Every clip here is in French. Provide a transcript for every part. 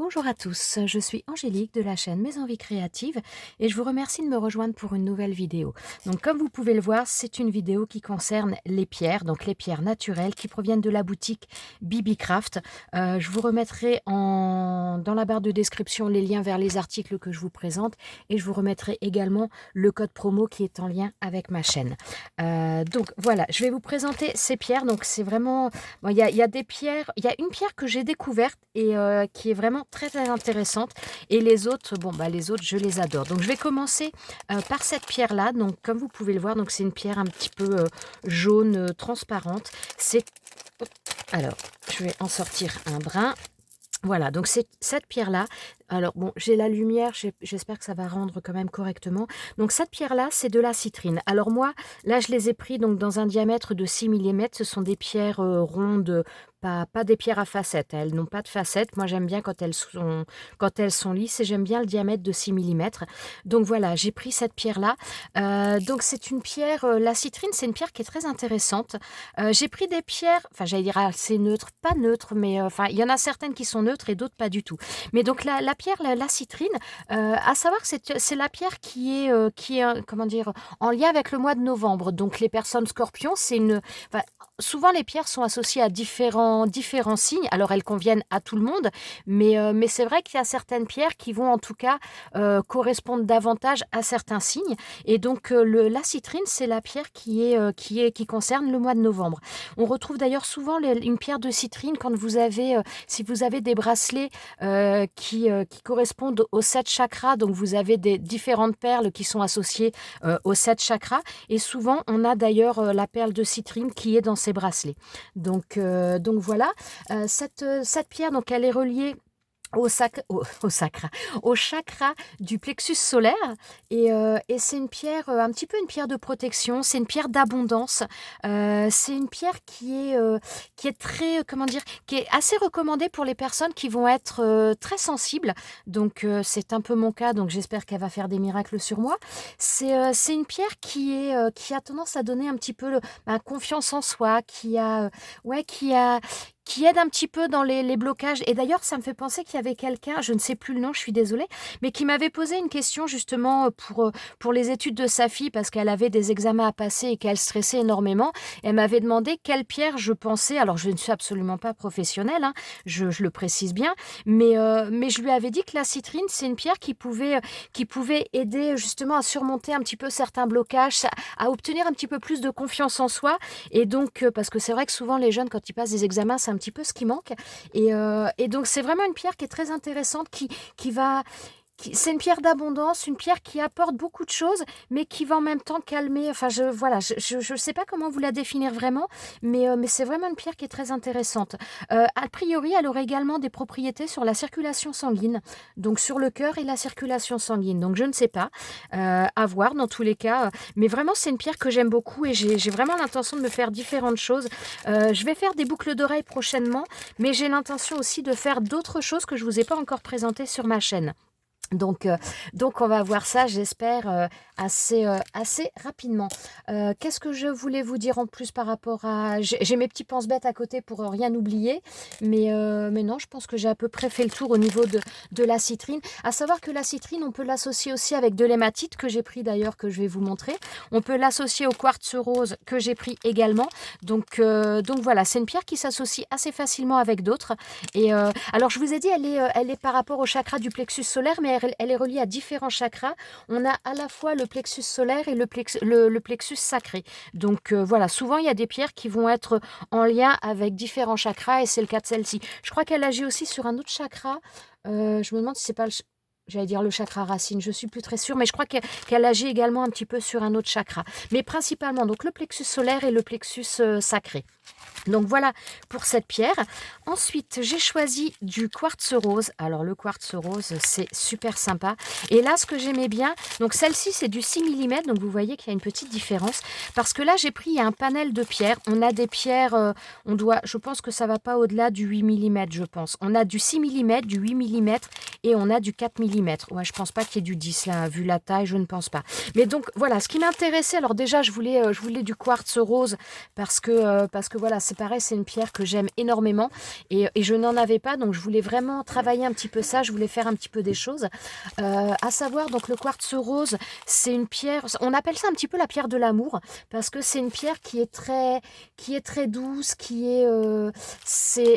Bonjour à tous, je suis Angélique de la chaîne Mes Envies Créatives et je vous remercie de me rejoindre pour une nouvelle vidéo. Donc comme vous pouvez le voir, c'est une vidéo qui concerne les pierres, donc les pierres naturelles qui proviennent de la boutique Bibi Craft. Je vous remettrai dans la barre de description les liens vers les articles que je vous présente et je vous remettrai également le code promo qui est en lien avec ma chaîne. Donc voilà, je vais vous présenter ces pierres. Donc c'est vraiment, bon, il y a des pierres, il y a une pierre que j'ai découverte et qui est vraiment très, très intéressante. Et les autres, bon, bah, les autres, je les adore. Donc, je vais commencer par cette pierre-là. Donc, comme vous pouvez le voir, donc c'est une pierre un petit peu jaune, transparente. C'est... Alors, je vais en sortir un brin. Voilà, donc c'est cette pierre-là. Alors bon, j'ai la lumière, j'espère que ça va rendre quand même correctement. Donc cette pierre-là, c'est de la citrine. Alors moi, là, je les ai pris donc dans un diamètre de 6 millimètres. Ce sont des pierres rondes, pas des pierres à facettes. Elles n'ont pas de facettes. Moi, j'aime bien quand elles sont lisses et j'aime bien le diamètre de 6 millimètres. Donc voilà, j'ai pris cette pierre-là. Donc c'est une pierre, la citrine, c'est une pierre qui est très intéressante. J'ai pris des pierres, enfin j'allais dire assez neutres, pas neutres, mais enfin il y en a certaines qui sont neutres et d'autres pas du tout. Mais donc la pierre, la citrine, à savoir que c'est la pierre qui est comment dire, en lien avec le mois de novembre. Donc les personnes scorpions, enfin, souvent les pierres sont associées à différents signes. Alors elles conviennent à tout le monde, mais c'est vrai qu'il y a certaines pierres qui vont en tout cas correspondre davantage à certains signes. Et donc la citrine, c'est la pierre qui concerne le mois de novembre. On retrouve d'ailleurs souvent une pierre de citrine quand vous avez, si vous avez des bracelets qui correspondent aux 7 chakras. Donc vous avez des différentes perles qui sont associées aux 7 chakras. Et souvent, on a d'ailleurs la perle de citrine qui est dans ces bracelets. Donc voilà, cette pierre, donc elle est reliée au chakra du plexus solaire et c'est une pierre, un petit peu une pierre de protection, c'est une pierre d'abondance, c'est une pierre qui est très, comment dire, qui est assez recommandée pour les personnes qui vont être très sensibles, donc c'est un peu mon cas, donc j'espère qu'elle va faire des miracles sur moi. C'est une pierre qui a tendance à donner un petit peu confiance en soi, ouais, qui aide un petit peu dans les blocages. Et d'ailleurs, ça me fait penser qu'il y avait quelqu'un, je ne sais plus le nom, je suis désolée, mais qui m'avait posé une question justement pour les études de sa fille parce qu'elle avait des examens à passer et qu'elle stressait énormément. Elle m'avait demandé quelle pierre je pensais. Alors, je ne suis absolument pas professionnelle, hein, je le précise bien, mais je lui avais dit que la citrine, c'est une pierre qui pouvait aider justement à surmonter un petit peu certains blocages, à obtenir un petit peu plus de confiance en soi. Et donc, parce que c'est vrai que souvent les jeunes, quand ils passent des examens, c'est un petit peu ce qui manque. Et donc, c'est vraiment une pierre qui est très intéressante, qui va... C'est une pierre d'abondance, une pierre qui apporte beaucoup de choses, mais qui va en même temps calmer. Enfin, voilà, je sais pas comment vous la définir vraiment, mais c'est vraiment une pierre qui est très intéressante. A priori, elle aurait également des propriétés sur la circulation sanguine, donc sur le cœur et la circulation sanguine. Donc, je ne sais pas, à voir dans tous les cas. Mais vraiment, c'est une pierre que j'aime beaucoup et j'ai vraiment l'intention de me faire différentes choses. Je vais faire des boucles d'oreilles prochainement, mais j'ai l'intention aussi de faire d'autres choses que je vous ai pas encore présentées sur ma chaîne. Donc on va voir ça, j'espère, assez rapidement. Qu'est-ce que je voulais vous dire en plus par rapport à... J'ai mes petits pense-bêtes à côté pour rien oublier, mais non, je pense que j'ai à peu près fait le tour au niveau de la citrine. À savoir que la citrine, on peut l'associer aussi avec de l'hématite, que j'ai pris d'ailleurs, que je vais vous montrer. On peut l'associer au quartz rose, que j'ai pris également. Donc voilà, c'est une pierre qui s'associe assez facilement avec d'autres. Et alors, je vous ai dit, elle est par rapport au chakra du plexus solaire, mais elle est reliée à différents chakras. On a à la fois le plexus solaire et le plexus sacré. Donc voilà, souvent il y a des pierres qui vont être en lien avec différents chakras et c'est le cas de celle-ci. Je crois qu'elle agit aussi sur un autre chakra. Je me demande si c'est pas j'allais dire le chakra racine, je suis plus très sûre, mais je crois qu'elle agit également un petit peu sur un autre chakra. Mais principalement, donc le plexus solaire et le plexus sacré. Donc voilà pour cette pierre. Ensuite, j'ai choisi du quartz rose. Alors le quartz rose, c'est super sympa. Et là, ce que j'aimais bien, donc celle-ci, c'est du 6 millimètres. Donc vous voyez qu'il y a une petite différence. Parce que là, j'ai pris un panel de pierres. On a des pierres, je pense que ça va pas au-delà du 8 millimètres, je pense. On a du 6 millimètres, du 8 millimètres et on a du 4 millimètres. Ouais, je pense pas qu'il y ait du 10 là, vu la taille, je ne pense pas. Mais donc voilà, ce qui m'intéressait, alors déjà je voulais du quartz rose parce que voilà, c'est pareil, c'est une pierre que j'aime énormément et je n'en avais pas, donc je voulais vraiment travailler un petit peu ça, je voulais faire un petit peu des choses. À savoir, donc le quartz rose, c'est une pierre, on appelle ça un petit peu la pierre de l'amour, parce que c'est une pierre qui est très douce,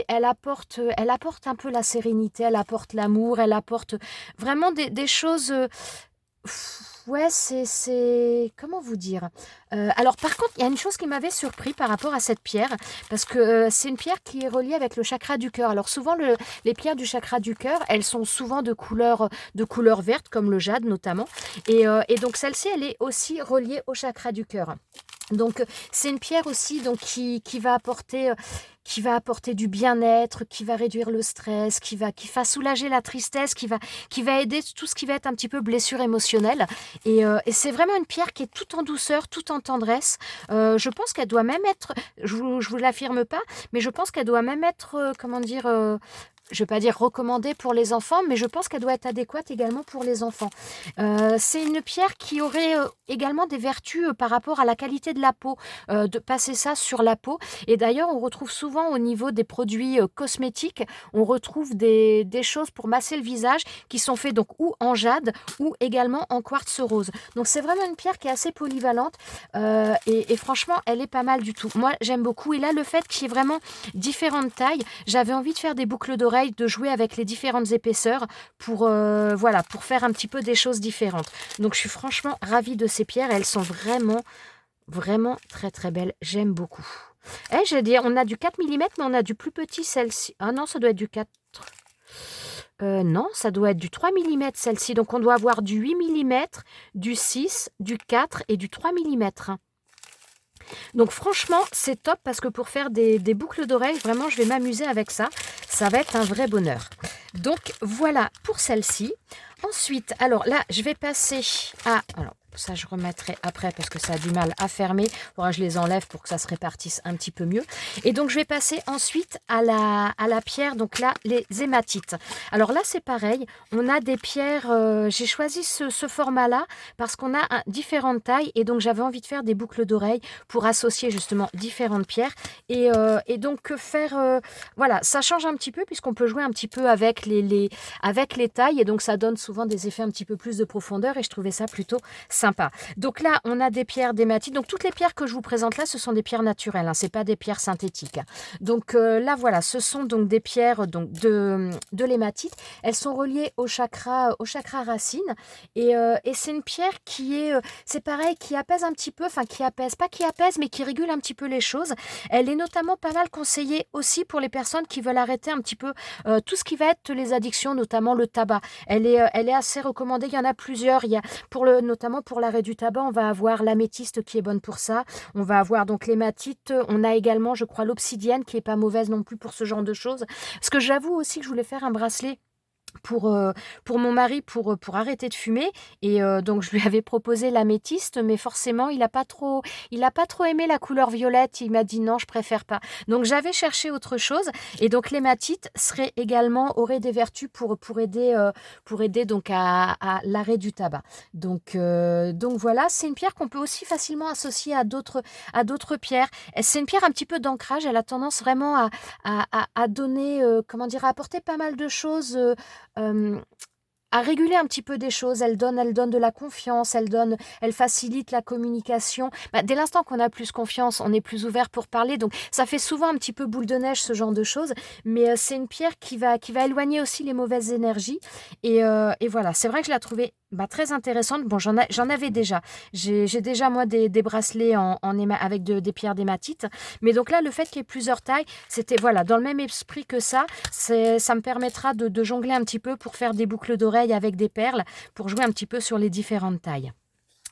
elle apporte un peu la sérénité, elle apporte l'amour, elle apporte vraiment des choses. Ouais, comment vous dire? Alors par contre, il y a une chose qui m'avait surpris par rapport à cette pierre, parce que c'est une pierre qui est reliée avec le chakra du cœur. Alors souvent, les pierres du chakra du cœur, elles sont souvent de couleur verte, comme le jade notamment. Et donc celle-ci, elle est aussi reliée au chakra du cœur. Donc c'est une pierre aussi donc, qui va apporter du bien-être, qui va réduire le stress, qui va soulager la tristesse, qui va aider tout ce qui va être un petit peu blessure émotionnelle. Et c'est vraiment une pierre qui est tout en douceur, tout en tendresse. Je pense qu'elle doit même être, je vous l'affirme pas, mais je pense qu'elle doit même être, comment dire, je ne vais pas dire recommandée pour les enfants, mais je pense qu'elle doit être adéquate également pour les enfants. C'est une pierre qui aurait également des vertus par rapport à la qualité de la peau, de passer ça sur la peau. Et d'ailleurs, on retrouve souvent au niveau des produits cosmétiques, on retrouve des choses pour masser le visage qui sont faits donc ou en jade ou également en quartz rose. Donc c'est vraiment une pierre qui est assez polyvalente et franchement, elle est pas mal du tout. Moi, j'aime beaucoup. Et là, le fait qu'il y ait vraiment différentes tailles, j'avais envie de faire des boucles d'oreilles, de jouer avec les différentes épaisseurs pour, voilà, pour faire un petit peu des choses différentes. Donc je suis franchement ravie de ces pierres. Elles sont vraiment, vraiment très très belles. J'aime beaucoup. Je vais dire, on a du 4 millimètres, mais on a du plus petit celle-ci. Ah non, ça doit être du 4. Non, ça doit être du 3 millimètres celle-ci. Donc on doit avoir du 8 millimètres, du 6, du 4 et du 3 millimètres. Donc franchement, c'est top parce que pour faire des boucles d'oreilles, vraiment, je vais m'amuser avec ça. Ça va être un vrai bonheur. Donc voilà pour celle-ci. Ensuite, alors là, je vais passer à... Alors, ça, je remettrai après parce que ça a du mal à fermer. Il faudra que je les enlève pour que ça se répartisse un petit peu mieux. Et donc, je vais passer ensuite à la pierre. Donc là, les hématites. Alors là, c'est pareil. On a des pierres... j'ai choisi ce format-là parce qu'on a différentes tailles. Et donc, j'avais envie de faire des boucles d'oreilles pour associer justement différentes pierres. Et donc, faire... voilà, ça change un petit peu puisqu'on peut jouer un petit peu avec avec les tailles. Et donc, ça donne souvent des effets un petit peu plus de profondeur. Et je trouvais ça plutôt sympa. Donc là, on a des pierres d'hématite. Donc toutes les pierres que je vous présente là, ce sont des pierres naturelles. Ce n'est pas des pierres synthétiques. Donc là, voilà, ce sont donc des pierres donc, de l'hématite. Elles sont reliées au chakra racine. Et c'est une pierre qui est, c'est pareil, qui apaise un petit peu, enfin qui apaise, pas qui apaise, mais qui régule un petit peu les choses. Elle est notamment pas mal conseillée aussi pour les personnes qui veulent arrêter un petit peu tout ce qui va être les addictions, notamment le tabac. Elle est assez recommandée. Il y en a plusieurs. Il y a notamment pour l'arrêt du tabac, on va avoir l'améthyste qui est bonne pour ça. On va avoir donc l'hématite. On a également, je crois, l'obsidienne qui est pas mauvaise non plus pour ce genre de choses. Parce que j'avoue aussi que je voulais faire un bracelet pour mon mari pour arrêter de fumer et donc je lui avais proposé l'améthyste mais forcément il a pas trop aimé la couleur violette, il m'a dit non, je préfère pas. Donc j'avais cherché autre chose et donc l'hématite aurait des vertus pour aider donc à l'arrêt du tabac. Donc voilà, c'est une pierre qu'on peut aussi facilement associer à d'autres pierres. C'est une pierre un petit peu d'ancrage, elle a tendance vraiment à donner à apporter pas mal de choses à réguler un petit peu des choses. Elle donne de la confiance, elle facilite la communication. Dès l'instant qu'on a plus confiance, on est plus ouvert pour parler. Donc ça fait souvent un petit peu boule de neige ce genre de choses, mais c'est une pierre qui va éloigner aussi les mauvaises énergies. Et voilà, c'est vrai que je la trouvais très intéressante. Bon, j'en avais déjà. J'ai déjà moi des bracelets avec des pierres d'hématite. Mais donc là, le fait qu'il y ait plusieurs tailles, c'était voilà dans le même esprit que ça. Ça me permettra de jongler un petit peu pour faire des boucles d'oreilles avec des perles, pour jouer un petit peu sur les différentes tailles.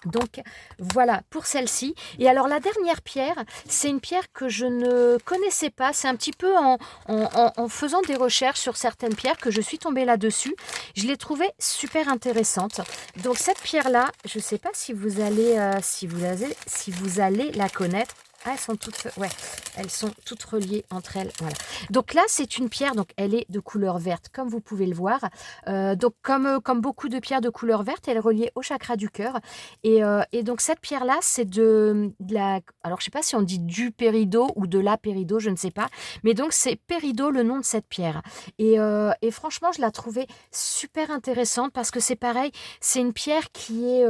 Donc voilà pour celle-ci. Et alors la dernière pierre, c'est une pierre que je ne connaissais pas. C'est un petit peu en faisant des recherches sur certaines pierres que je suis tombée là-dessus. Je l'ai trouvée super intéressante. Donc cette pierre-là, je ne sais pas si vous allez la connaître. Ah, ouais, elles sont toutes reliées entre elles, voilà. Donc là, c'est une pierre, donc elle est de couleur verte, comme vous pouvez le voir. Donc comme beaucoup de pierres de couleur verte, elle est reliée au chakra du cœur. Et donc cette pierre-là, c'est de la... Alors, je sais pas si on dit du péridot ou de la péridot, je ne sais pas. Mais donc, c'est péridot, le nom de cette pierre. Et franchement, je la trouvais super intéressante parce que c'est pareil, c'est une pierre qui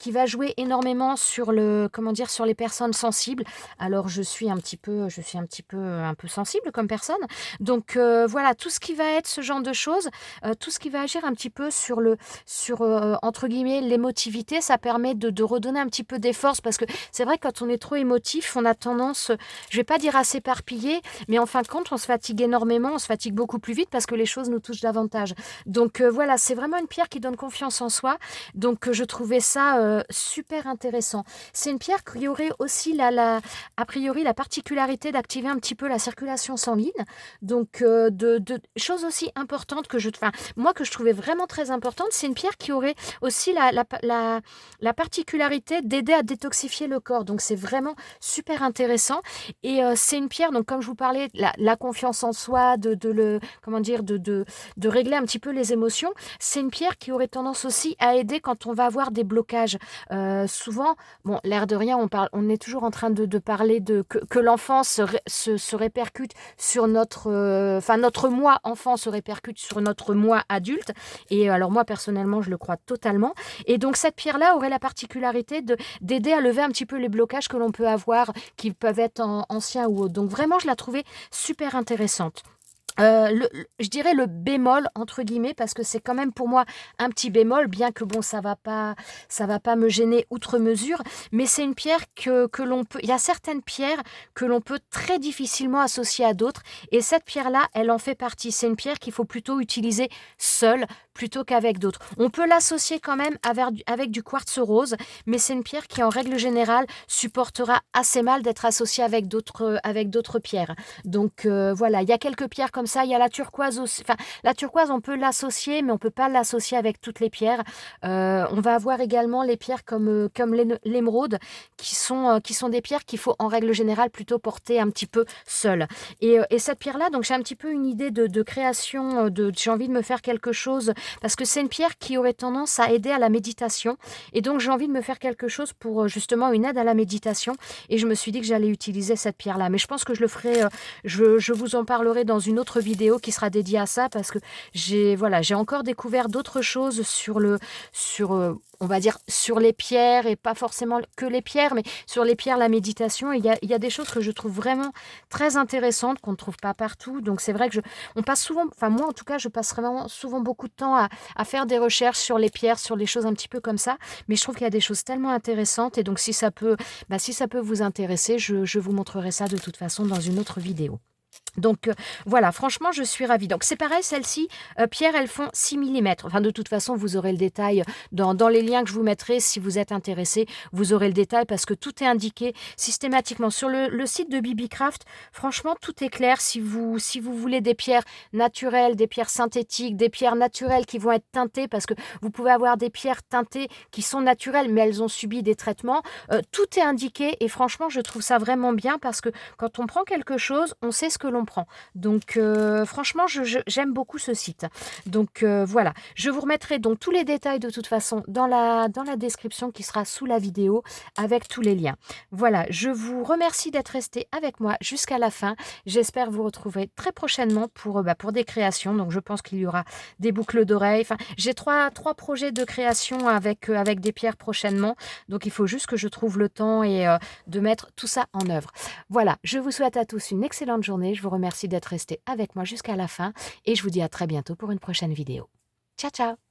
va jouer énormément sur comment dire, sur les personnes sensibles. Alors je suis un peu sensible comme personne. Donc voilà, tout ce qui va être ce genre de choses, tout ce qui va agir un petit peu sur entre guillemets l'émotivité, ça permet de redonner un petit peu des forces parce que c'est vrai que quand on est trop émotif, on a tendance, je vais pas dire à s'éparpiller, mais en fin de compte, on se fatigue énormément, on se fatigue beaucoup plus vite parce que les choses nous touchent davantage. Donc voilà, c'est vraiment une pierre qui donne confiance en soi. Donc je trouvais ça super intéressant. C'est une pierre qui aurait aussi a priori la particularité d'activer un petit peu la circulation sanguine. Donc, de choses aussi importantes enfin, moi que je trouvais vraiment très importante, c'est une pierre qui aurait aussi la particularité d'aider à détoxifier le corps. Donc, c'est vraiment super intéressant. Et c'est une pierre, donc comme je vous parlais, la confiance en soi, comment dire, de régler un petit peu les émotions. C'est une pierre qui aurait tendance aussi à aider quand on va avoir des blocages. Souvent, bon, l'air de rien, on est toujours en train de parler que l'enfant se répercute sur enfin notre moi enfant se répercute sur notre moi adulte. Et alors moi personnellement, je le crois totalement. Et donc cette pierre-là aurait la particularité d'aider à lever un petit peu les blocages que l'on peut avoir, qui peuvent être anciens ou autres. Donc vraiment, je la trouvais super intéressante. Je dirais le bémol entre guillemets parce que c'est quand même pour moi un petit bémol, bien que bon ça va pas me gêner outre mesure, mais c'est une pierre que l'on peut, il y a certaines pierres que l'on peut très difficilement associer à d'autres, et cette pierre-là, elle en fait partie. C'est une pierre qu'il faut plutôt utiliser seule plutôt qu'avec d'autres. On peut l'associer quand même avec du quartz rose, mais c'est une pierre qui en règle générale supportera assez mal d'être associée avec d'autres pierres. Donc voilà, il y a quelques pierres comme ça. Il y a la turquoise aussi. Enfin, la turquoise, on peut l'associer, mais on peut pas l'associer avec toutes les pierres. On va avoir également les pierres comme l'émeraude, qui sont des pierres qu'il faut en règle générale plutôt porter un petit peu seule. Et cette pierre-là, donc j'ai un petit peu une idée de création. J'ai envie de me faire quelque chose parce que c'est une pierre qui aurait tendance à aider à la méditation. Et donc j'ai envie de me faire quelque chose pour justement une aide à la méditation. Et je me suis dit que j'allais utiliser cette pierre-là. Mais je pense que je le ferai. Je vous en parlerai dans une autre vidéo qui sera dédiée à ça parce que j'ai encore découvert d'autres choses on va dire sur les pierres, et pas forcément que les pierres, mais sur les pierres, la méditation. Il y a des choses que je trouve vraiment très intéressantes qu'on ne trouve pas partout. Donc c'est vrai que on passe souvent, enfin moi en tout cas, je passe vraiment souvent beaucoup de temps à faire des recherches sur les pierres, sur les choses un petit peu comme ça. Mais je trouve qu'il y a des choses tellement intéressantes, et donc si ça peut vous intéresser, je vous montrerai ça de toute façon dans une autre vidéo. Donc voilà, franchement, je suis ravie. Donc c'est pareil, celles-ci, pierres, elles font 6 millimètres. Enfin, de toute façon, vous aurez le détail dans les liens que je vous mettrai. Si vous êtes intéressé, vous aurez le détail parce que tout est indiqué systématiquement. Sur le site de BB-Craft, franchement, tout est clair. Si vous voulez des pierres naturelles, des pierres synthétiques, des pierres naturelles qui vont être teintées, parce que vous pouvez avoir des pierres teintées qui sont naturelles, mais elles ont subi des traitements. Tout est indiqué, et franchement, je trouve ça vraiment bien parce que quand on prend quelque chose, on sait ce que l'on prend. Donc franchement, j'aime beaucoup ce site. Donc voilà, je vous remettrai donc tous les détails de toute façon dans la description qui sera sous la vidéo avec tous les liens. Voilà, je vous remercie d'être resté avec moi jusqu'à la fin. J'espère vous retrouver très prochainement pour des créations. Donc je pense qu'il y aura des boucles d'oreilles. Enfin, j'ai trois projets de création avec des pierres prochainement. Donc il faut juste que je trouve le temps et de mettre tout ça en œuvre. Voilà, je vous souhaite à tous une excellente journée. Je vous remercie d'être resté avec moi jusqu'à la fin et je vous dis à très bientôt pour une prochaine vidéo. Ciao, ciao!